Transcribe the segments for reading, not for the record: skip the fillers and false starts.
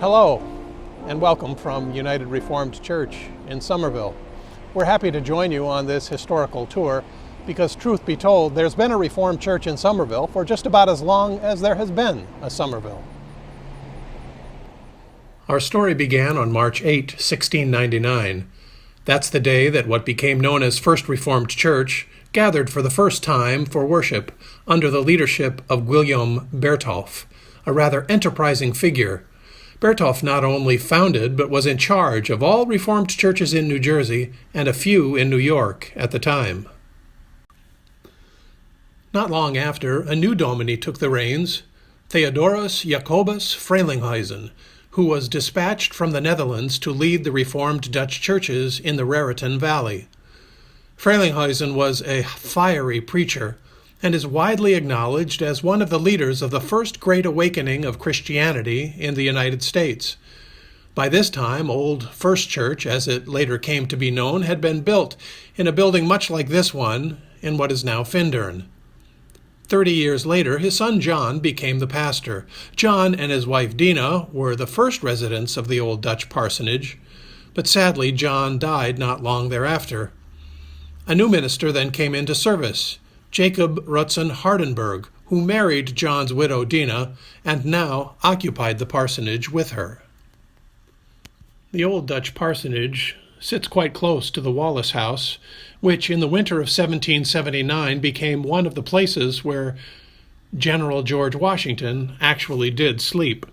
Hello, and welcome from United Reformed Church in Somerville. We're happy to join you on this historical tour because, truth be told, there's been a Reformed church in Somerville for just about as long as there has been a Somerville. Our story began on March 8, 1699. That's the day that what became known as First Reformed Church gathered for the first time for worship under the leadership of Guillaume Bertolf, a rather enterprising figure. Bertolf not only founded but was in charge of all Reformed churches in New Jersey and a few in New York at the time. Not long after, a new dominie took the reins, Theodorus Jacobus Frelinghuysen, who was dispatched from the Netherlands to lead the Reformed Dutch churches in the Raritan Valley. Frelinghuysen was a fiery preacher and is widely acknowledged as one of the leaders of the first great awakening of Christianity in the United States. By this time, Old First Church, as it later came to be known, had been built in a building much like this one in what is now Findern. 30 years later, his son John became the pastor. John and his wife Dina were the first residents of the old Dutch parsonage, but sadly John died not long thereafter. A new minister then came into service, Jacob Rutzen Hardenberg, who married John's widow Dina and now occupied the parsonage with her. The old Dutch parsonage sits quite close to the Wallace House, which in the winter of 1779 became one of the places where General George Washington actually did sleep.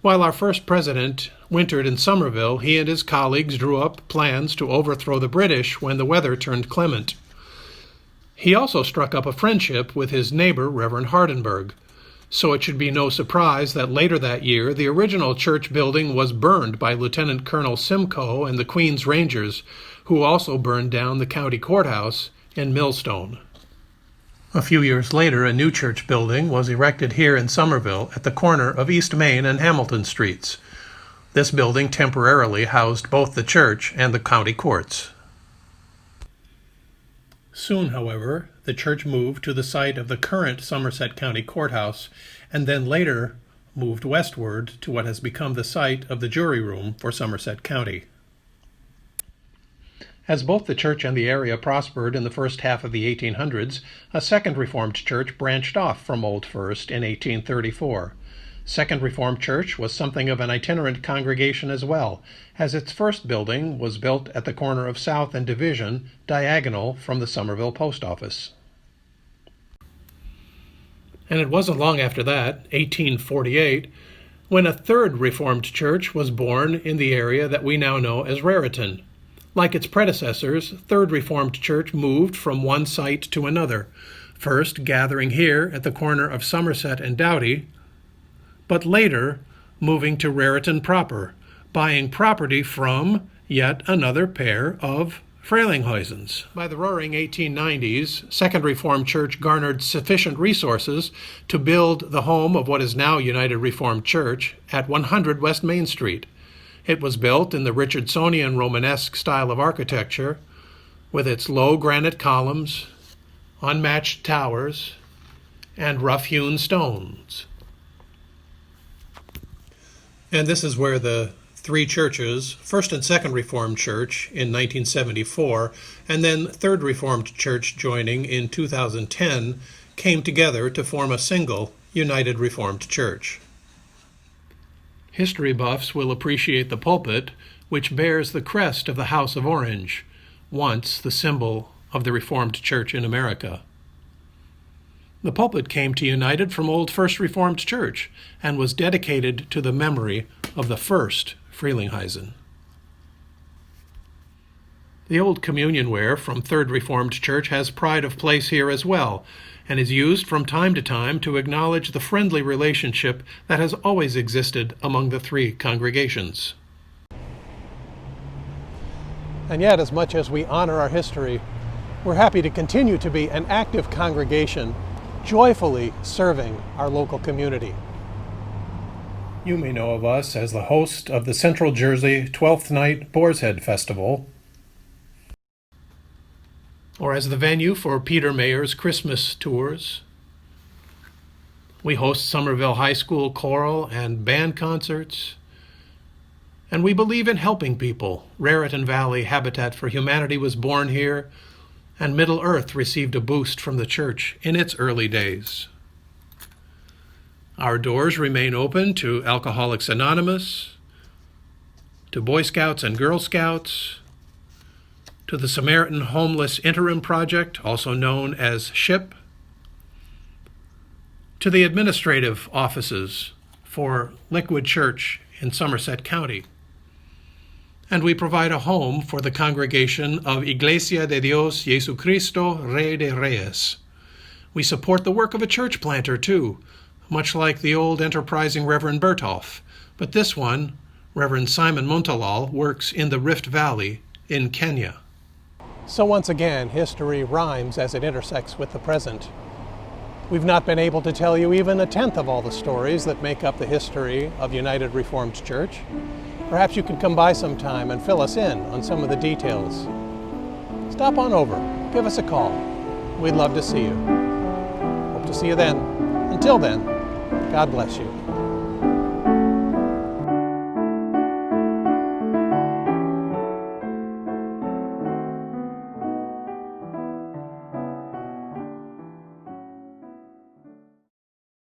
While our first president wintered in Somerville, he and his colleagues drew up plans to overthrow the British when the weather turned clement. He also struck up a friendship with his neighbor, Reverend Hardenberg, so it should be no surprise that later that year the original church building was burned by Lieutenant Colonel Simcoe and the Queen's Rangers, who also burned down the county courthouse in Millstone. A few years later, a new church building was erected here in Somerville at the corner of East Main and Hamilton Streets. This building temporarily housed both the church and the county courts. Soon, however, the church moved to the site of the current Somerset County Courthouse and then later moved westward to what has become the site of the jury room for Somerset County. As both the church and the area prospered in the first half of the 1800s, a second Reformed church branched off from Old First in 1834. Second Reformed Church was something of an itinerant congregation as well, as its first building was built at the corner of South and Division, diagonal from the Somerville post office. And it wasn't long after that, 1848, when a third Reformed church was born in the area that we now know as Raritan. Like its predecessors, Third Reformed Church moved from one site to another, first gathering here at the corner of Somerset and Doughty, but later moving to Raritan proper, buying property from yet another pair of Frelinghuysen's. By the roaring 1890s, Second Reformed Church garnered sufficient resources to build the home of what is now United Reformed Church at 100 West Main Street. It was built in the Richardsonian Romanesque style of architecture, with its low granite columns, unmatched towers, and rough-hewn stones. And this is where the three churches, First and Second Reformed Church in 1974, and then Third Reformed Church joining in 2010, came together to form a single United Reformed Church. History buffs will appreciate the pulpit, which bears the crest of the House of Orange, once the symbol of the Reformed Church in America. The pulpit came to United from Old First Reformed Church and was dedicated to the memory of the first Frelinghuysen. The old communionware from Third Reformed Church has pride of place here as well, and is used from time to time to acknowledge the friendly relationship that has always existed among the three congregations. And yet, as much as we honor our history, we're happy to continue to be an active congregation, joyfully serving our local community. You may know of us as the host of the Central Jersey 12th Night Boar's Head Festival, or as the venue for Peter Mayer's Christmas tours. We host Somerville High School choral and band concerts, And we believe in helping people. Raritan Valley Habitat for Humanity was born here, and Middle Earth received a boost from the church in its early days. Our doors remain open to Alcoholics Anonymous, to Boy Scouts and Girl Scouts, to the Samaritan Homeless Interim Project, also known as SHIP, to the administrative offices for Liquid Church in Somerset County. And we provide a home for the congregation of Iglesia de Dios Jesucristo Rey de Reyes. We support the work of a church planter, too, much like the old enterprising Reverend Bertolf, but this one, Reverend Simon Muntalal, works in the Rift Valley in Kenya. So once again, history rhymes as it intersects with the present. We've not been able to tell you even a tenth of all the stories that make up the history of United Reformed Church. Perhaps you could come by sometime and fill us in on some of the details. Stop on over, give us a call. We'd love to see you. Hope to see you then. Until then, God bless you.